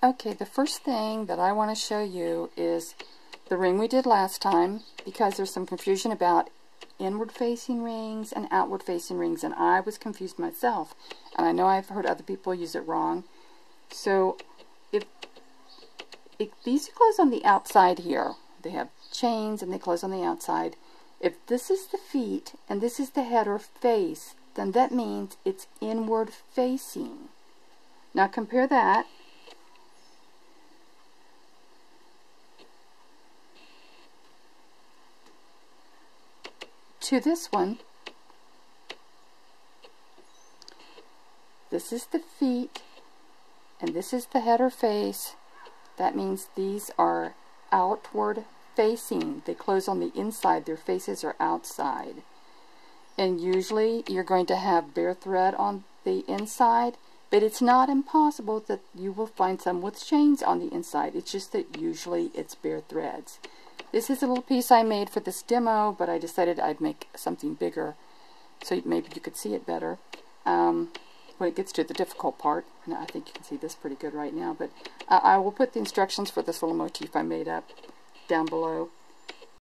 Okay, the first thing that I want to show you is the ring we did last time, because there's some confusion about inward facing rings and outward facing rings, and I was confused myself, and I know I've heard other people use it wrong. So if these close on the outside here, they have chains and they close on the outside. If this is the feet and this is the head or face, then that means it's inward facing. Now compare that to this one. This is the feet and this is the head or face. That means these are outward facing. They close on the inside. Their faces are outside. And usually you're going to have bare thread on the inside, but it's not impossible that you will find some with chains on the inside. It's just that usually it's bare threads. This is a little piece I made for this demo, but I decided I'd make something bigger so maybe you could see it better when it gets to the difficult part. And I think you can see this pretty good right now, but I will put the instructions for this little motif I made up down below.